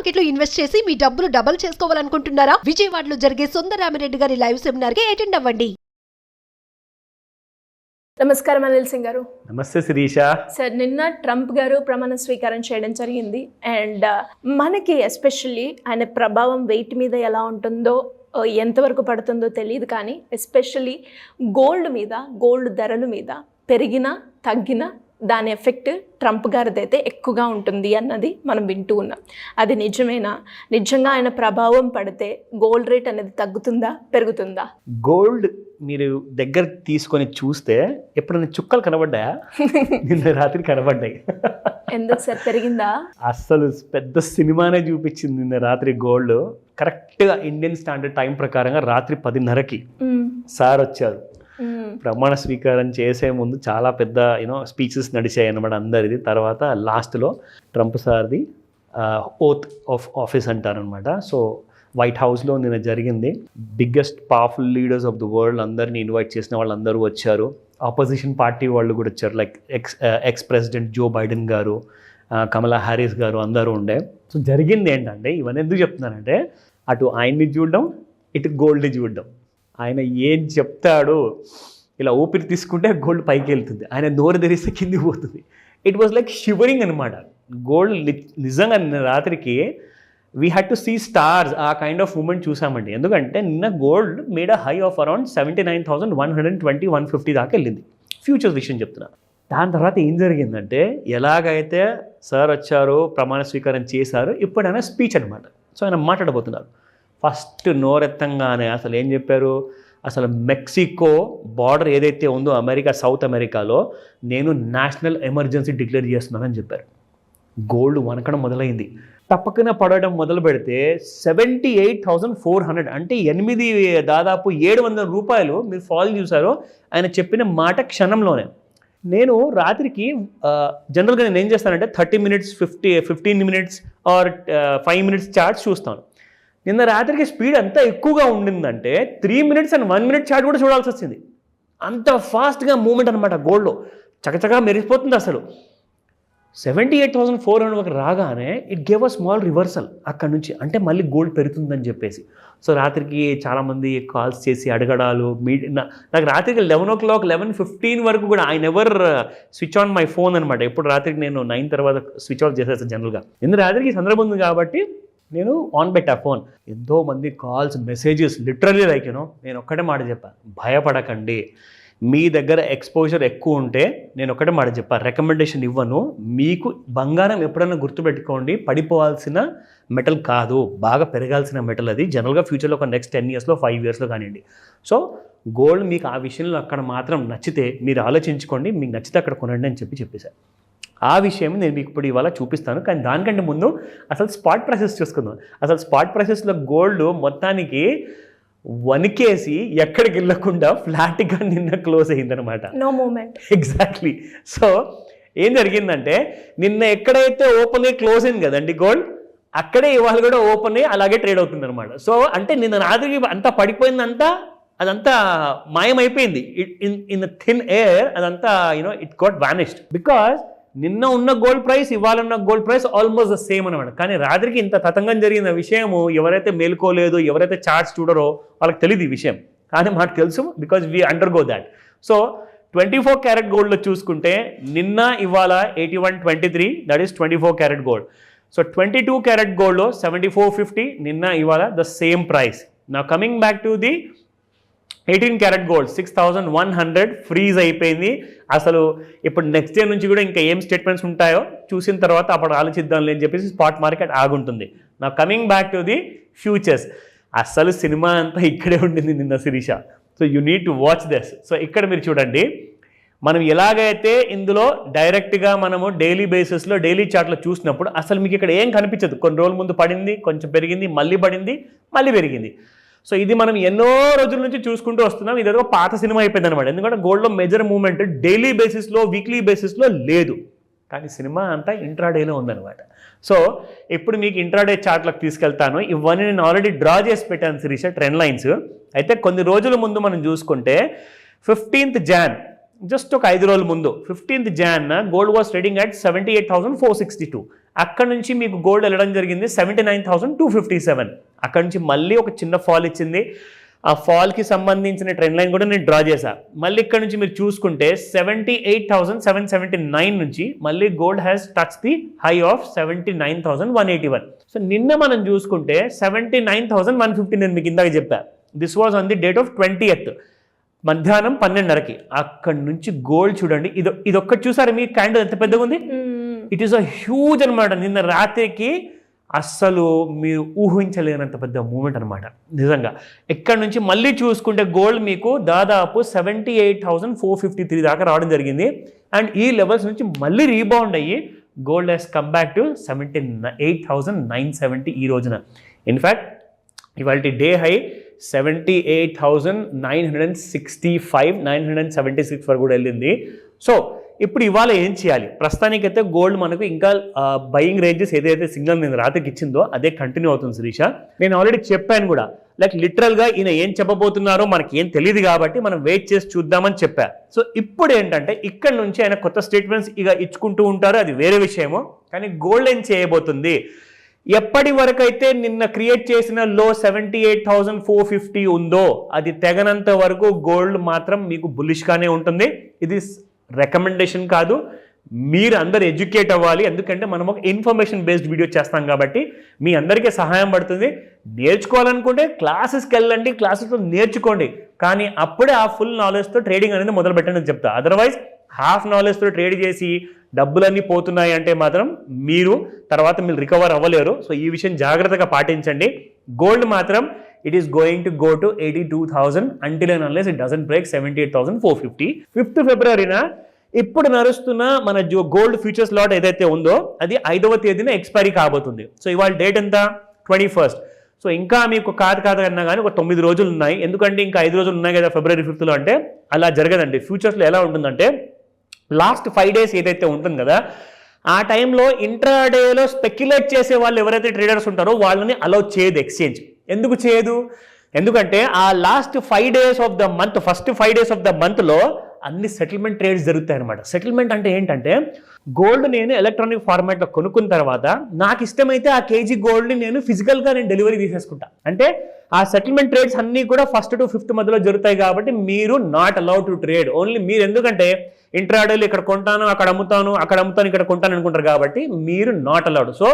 Market లో invest చేసి మీ డబ్బులు డబుల్ చేసుకోవాలనుకుంటున్నారా? విజయవాడలో జరిగే సుందరరామిరెడ్డి గారి లైవ్ సెమినార్ కి అటెండ్ అవ్వండి. నమస్కారం అనిల్ సింగ్ గారు. నమస్తే శిరీష. సార్, నిన్న ట్రంప్ గారు ప్రమాణ స్వీకారం చేయడం జరిగింది. అండ్ మనకి ఎస్పెషల్లీ ఆయన ప్రభావం వెయిట్ మీద ఎలా ఉంటుందో ఎంతవరకు పడుతుందో తెలియదు, కానీ ఎస్పెషల్లీ గోల్డ్ ధరల మీద పెరిగినా తగ్గినా దాని ఎఫెక్ట్ ట్రంప్ గారిదైతే ఎక్కువగా ఉంటుంది అన్నది మనం వింటూ ఉన్నాం. అది నిజమేనా? నిజంగా ఆయన ప్రభావం పడితే గోల్డ్ రేట్ అనేది తగ్గుతుందా పెరుగుతుందా? గోల్డ్ మీరు దగ్గర తీసుకొని చూస్తే ఎప్పుడైనా చుక్కలు కనబడ్డాయా? నిన్న రాత్రి కనబడ్డాయి. ఎందుకు సార్ పెరిగిందా? అస్సలు పెద్ద సినిమానే చూపించింది నిన్న రాత్రి గోల్డ్. కరెక్ట్గా ఇండియన్ స్టాండర్డ్ టైం ప్రకారంగా రాత్రి 10:30కి సార్ వచ్చారు. ప్రమాణ స్వీకారం చేసే ముందు చాలా పెద్ద స్పీచెస్ నడిచాయి అన్నమాట అందరిది. తర్వాత లాస్ట్లో ట్రంప్ సార్ది ఓత్ ఆఫ్ ఆఫీస్ అంటారనమాట. సో వైట్ హౌస్లో నిన్న జరిగింది. Biggest powerful leaders of the world అందరినీ ఇన్వైట్ చేసిన వాళ్ళందరూ వచ్చారు. ఆపోజిషన్ పార్టీ వాళ్ళు కూడా వచ్చారు. Like ex president Joe Biden garu, Kamala Harris గారు అందరూ ఉండే. సో జరిగింది ఏంటంటే, ఇవన్నీ ఎందుకు చెప్తున్నానంటే, అటు ఆయన్ని చూడడం, ఇటు గోల్డ్ని చూడడం. ఆయన ఏం చెప్తాడు, ఇలా ఊపిరి తీసుకుంటే గోల్డ్ పైకి వెళ్తుంది, ఆయన నోరు తెరిస్తే కిందికి పోతుంది. ఇట్ వాజ్ లైక్ షివరింగ్ అనమాట. గోల్డ్ నిజంగా నిన్న రాత్రికి we had to see stars. ఆ కైండ్ ఆఫ్ మూమెంట్ చూసామండి. ఎందుకంటే నిన్న gold made a high of around 79,120, 150 దాకా వెళ్ళింది. ఫ్యూచర్స్ విషయం చెప్తున్నా. దాని తర్వాత ఏం జరిగిందంటే, ఎలాగైతే సార్ వచ్చారో ప్రమాణ స్వీకారం చేశారో ఇప్పుడు ఆయన స్పీచ్ అనమాట. సో ఆయన మాట్లాడబోతున్నారు. ఫస్ట్ నోరెత్తంగానే అసలు ఏం చెప్పారు, అసలు మెక్సికో బార్డర్ ఏదైతే ఉందో అమెరికా, సౌత్ అమెరికాలో నేను నేషనల్ ఎమర్జెన్సీ డిక్లేర్ చేస్తున్నానని చెప్పారు. గోల్డ్ వనకడం మొదలైంది. తప్పకన పడడం మొదలు పెడితే 78,400 అంటే దాదాపు 700 రూపాయలు మీరు ఫాల్ చూసారో ఆయన చెప్పిన మాట క్షణంలోనే. నేను రాత్రికి జనరల్గా నేను ఏం చేస్తానంటే 30 minutes, 15 minutes or 5 minutes charts చూస్తాను. నిన్న రాత్రికి స్పీడ్ అంత ఎక్కువగా ఉండిందంటే 3 minutes and 1 minute చార్ట్ కూడా చూడాల్సి వచ్చింది. అంత ఫాస్ట్గా మూమెంట్ అనమాట. గోల్డ్లో చకచకా మెరిసిపోతుంది. అసలు 78,400 రాగానే it gave a small reversal అక్కడ నుంచి. అంటే మళ్ళీ గోల్డ్ పెరుగుతుందని చెప్పేసి. సో రాత్రికి చాలామంది కాల్స్ చేసి అడగడాలు. నాకు రాత్రికి 11 o'clock 11:15 వరకు కూడా I never switch on my phone అనమాట. ఎప్పుడు రాత్రికి నేను 9 తర్వాత స్విచ్ ఆఫ్ చేసేస్తాను జనరల్గా. ఎందుకు రాత్రికి సందర్భం ఉంది కాబట్టి నేను ఆన్ పెట్టా ఫోన్. ఎంతో మంది కాల్స్, మెసేజెస్, లిటరలీ లైక్ నేను ఒక్కటే మాట చెప్పాను, భయపడకండి. మీ దగ్గర ఎక్స్పోజర్ ఎక్కువ ఉంటే నేను ఒకటే మాట చెప్పాను, రికమెండేషన్ ఇవ్వను. మీకు బంగారం ఎప్పుడన్నా గుర్తుపెట్టుకోండి, పడిపోవాల్సిన మెటల్ కాదు, బాగా పెరగాల్సిన మెటల్ అది. జనరల్గా ఫ్యూచర్లో ఒక నెక్స్ట్ 10 yearsలో 5 yearsలో కానివ్వండి. సో గోల్డ్ మీకు ఆ విషయంలో అక్కడ మాత్రం నచ్చితే మీరు ఆలోచించుకోండి, మీకు నచ్చితే అక్కడ కొనండి అని చెప్పేశారు. ఆ విషయం నేను మీకు ఇప్పుడు ఇవాళ చూపిస్తాను. కానీ దానికంటే ముందు అసలు స్పాట్ ప్రైసెస్ చూసుకుందాం. అసలు స్పాట్ ప్రైసెస్లో గోల్డ్ మొత్తానికి వనికేసి ఎక్కడికి వెళ్ళకుండా ఫ్లాట్గా నిన్న క్లోజ్ అయిందనమాట. No moment. ఎగ్జాక్ట్లీ. సో ఏం జరిగిందంటే, నిన్న ఎక్కడైతే ఓపెన్ అయ్యి క్లోజ్ అయింది కదండి గోల్డ్, అక్కడే ఇవాళ కూడా ఓపెన్ అయ్యి అలాగే ట్రేడ్ అవుతుంది అనమాట. సో అంటే నిన్న రాత్రికి అంతా పడిపోయిందంతా, అదంతా మాయమైపోయింది. ఇన్ థిన్ ఎయిర్ అదంతా ఇట్ గాట్ వానిష్డ్. బికాజ్ నిన్న ఉన్న గోల్డ్ ప్రైస్, ఇవాళ ఉన్న gold price almost the same అనమాట. కానీ రాత్రికి ఇంత తతంగం జరిగిన విషయము ఎవరైతే మేల్కోలేదు, ఎవరైతే చార్ట్స్ చూడరో వాళ్ళకి తెలియదు ఈ విషయం. కానీ మాకు తెలుసు, because we under go that. So 24 carrot గోల్డ్లో చూసుకుంటే నిన్న ఇవాళ 8123, that is 24 carat gold. So 22 carrot గోల్డ్లో 7450, నిన్న ఇవాళ ద సేమ్ ప్రైస్. నా coming back to the 18 carat gold 6100 freeze అయిపోయింది. అసలు ఇప్పుడు నెక్స్ట్ డే నుంచి కూడా ఇంకా ఏం స్టేట్మెంట్స్ ఉంటాయో చూసిన తర్వాత అప్పుడు ఆలోచిద్దాం అని చెప్పేసి స్పాట్ మార్కెట్ ఆగుంటుంది. నా coming back to the futures. అసలు సినిమా అంతా ఇక్కడే ఉండింది నిన్న Shirisha. So you need to watch this. So ఇక్కడ మీరు చూడండి, మనం ఎలాగైతే ఇందులో డైరెక్ట్గా మనము డైలీ బేసిస్లో డైలీ చార్ట్లో చూసినప్పుడు అసలు మీకు ఇక్కడ ఏం కనిపించదు. కొన్ని రోజుల ముందు పడింది, కొంచెం పెరిగింది, మళ్ళీ పడింది, మళ్ళీ పెరిగింది. సో ఇది మనం ఎన్నో రోజుల నుంచి చూసుకుంటూ వస్తున్నాం. ఇది ఏదో పాత సినిమా అయిపోయింది అనమాట. ఎందుకంటే గోల్డ్లో మేజర్ మూవ్మెంట్ డైలీ బేసిస్లో, వీక్లీ బేసిస్లో లేదు. కానీ సినిమా అంతా ఇంట్రాడేలో ఉందన్నమాట. సో ఇప్పుడు మీకు ఇంట్రాడే చార్ట్లకు తీసుకెళ్తాను. ఇవన్నీ నేను ఆల్రెడీ డ్రా చేసి పెట్టాను శిరీష, ట్రెండ్ లైన్స్. అయితే కొన్ని రోజుల ముందు మనం చూసుకుంటే 15th Jan, జస్ట్ ఒక 5 రోజుల ముందు 15th Jan gold was trading at 78,462. అక్కడ నుంచి మీకు గోల్డ్ వెళ్ళడం జరిగింది 79,257. అక్కడ నుంచి మళ్ళీ ఒక చిన్న ఫాల్ ఇచ్చింది. ఆ ఫాల్కి సంబంధించిన ట్రెండ్ లైన్ కూడా నేను డ్రా చేశాను. మళ్ళీ ఇక్కడ నుంచి మీరు చూసుకుంటే 78,779 నుంచి మళ్ళీ gold has touch the high of 79,181. So నిన్న మనం చూసుకుంటే 79,150 నేను మీకు ఇందాక చెప్పాను. This was on the date of 20th మధ్యాహ్నం 12:30కి. అక్కడ నుంచి గోల్డ్ చూడండి, ఇదొక్కటి చూసారు మీ క్యాండిల్ ఎంత పెద్దగా ఉంది. ఇట్ ఈస్ అ హ్యూజ్ అనమాట. నిన్న రాత్రికి అస్సలు మీరు ఊహించలేనంత పెద్ద మూమెంట్ అనమాట నిజంగా. ఎక్కడి నుంచి మళ్ళీ చూసుకుంటే గోల్డ్ మీకు దాదాపు 78,453 దాకా రావడం జరిగింది. అండ్ ఈ లెవెల్స్ నుంచి మళ్ళీ రీబౌండ్ అయ్యి gold has come back to 78,970 ఈ రోజున. ఇన్ఫ్యాక్ట్ ఇవాళ డే హై 78,965, 976 వరకు కూడా వెళ్ళింది. సో ఇప్పుడు ఇవాళ ఏం చేయాలి? ప్రస్తుతానికైతే గోల్డ్ మనకు ఇంకా బయింగ్ రేంజెస్ ఏదైతే సిగ్నల్ నేను రాత్రికి ఇచ్చిందో అదే కంటిన్యూ అవుతుంది శిరీష. నేను ఆల్రెడీ చెప్పాను కూడా, లైక్ లిటరల్గా ఈయన ఏం చెప్పబోతున్నారో మనకి ఏం తెలియదు కాబట్టి మనం వెయిట్ చేసి చూద్దామని చెప్పా. సో ఇప్పుడు ఏంటంటే ఇక్కడ నుంచి ఆయన కొత్త స్టేట్మెంట్స్ ఇక ఇచ్చుకుంటూ ఉంటారు, అది వేరే విషయము. కానీ గోల్డ్ ఏం చేయబోతుంది? ఎప్పటి వరకు అయితే నిన్న క్రియేట్ చేసిన లో 78,450 ఉందో అది తెగనంత వరకు గోల్డ్ మాత్రం మీకు బులిష్గానే ఉంటుంది. ఇది రికమెండేషన్ కాదు, మీరు అందరు ఎడ్యుకేట్ అవ్వాలి. ఎందుకంటే మనం ఒక ఇన్ఫర్మేషన్ బేస్డ్ వీడియో చేస్తాం కాబట్టి మీ అందరికీ సహాయం పడుతుంది. నేర్చుకోవాలనుకుంటే క్లాసెస్కి వెళ్ళండి, క్లాసెస్లో నేర్చుకోండి. కానీ అప్పుడే ఆ ఫుల్ నాలెడ్జ్తో ట్రేడింగ్ అనేది మొదలు పెట్టండి అని చెప్తా. అదర్వైజ్ హాఫ్ నాలెడ్జ్తో ట్రేడ్ చేసి డబ్బులన్నీ పోతున్నాయి అంటే మాత్రం మీరు తర్వాత మీరు రికవర్ అవ్వలేరు. సో ఈ విషయం జాగ్రత్తగా పాటించండి. గోల్డ్ మాత్రం it is going to go to 82,000 until and unless it doesn't break 78,450. 5th ఫిబ్రవరిన ఇప్పుడు నడుస్తున్న మన గోల్డ్ ఫ్యూచర్స్ లాట్ ఏదైతే ఉందో అది 5వ తేదీన ఎక్స్పైరీ కాబోతుంది. సో ఇవాళ డేట్ ఎంత? 21st. సో ఇంకా మీకు కాదు అన్నా కానీ ఒక 9 రోజులు ఉన్నాయి. ఎందుకంటే ఇంకా 5 రోజులు ఉన్నాయి కదా ఫిబ్రవరి 5th అంటే. అలా జరగదండి. ఫ్యూచర్స్లో ఎలా ఉంటుందంటే లాస్ట్ 5 days ఏదైతే ఉంటుంది కదా ఆ టైంలో ఇంట్రాడేలో స్పెక్యులేట్ చేసే వాళ్ళు ఎవరైతే ట్రేడర్స్ ఉంటారో వాళ్ళని అలౌ చేయదు ఎక్స్చేంజ్. ఎందుకు చేయదు? ఎందుకంటే ఆ last 5 days of the month, first 5 days of the మంత్లో అన్ని సెటిల్మెంట్ ట్రేడ్స్ జరుగుతాయి అనమాట. సెటిల్మెంట్ అంటే ఏంటంటే గోల్డ్ నేను ఎలక్ట్రానిక్ ఫార్మాట్లో కొనుక్కున్న తర్వాత నాకు ఇష్టమైతే ఆ కేజీ గోల్డ్ని నేను ఫిజికల్గా నేను డెలివరీ తీసేసుకుంటా. అంటే ఆ సెటిల్మెంట్ ట్రేడ్స్ అన్నీ కూడా 1st to 5th మధ్యలో జరుగుతాయి కాబట్టి మీరు not allowed to trade. Only మీరు ఎందుకంటే ఇంట్రాడేలు ఇక్కడ కొంటాను అక్కడ అమ్ముతాను ఇక్కడ కొంటాను అనుకుంటారు కాబట్టి మీరు not allowed. So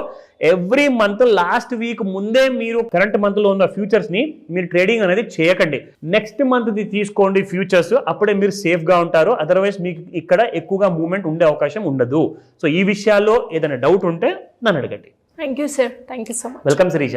every month last week ముందే మీరు కరెంట్ మంత్లో ఉన్న ఫ్యూచర్స్ని మీరు ట్రేడింగ్ అనేది చేయకండి. నెక్స్ట్ మంత్ది తీసుకోండి ఫ్యూచర్స్, అప్పుడే మీరు సేఫ్గా ఉంటారు. అదర్వైజ్ మీకు ఇక్కడ ఎక్కువగా మూవ్మెంట్ ఉండే అవకాశం ఉండదు. సో ఈ విషయాల్లో ఏదైనా డౌట్ ఉంటే నన్ను అడగండి. Thank you sir. Thank you so much. Welcome Sirisha.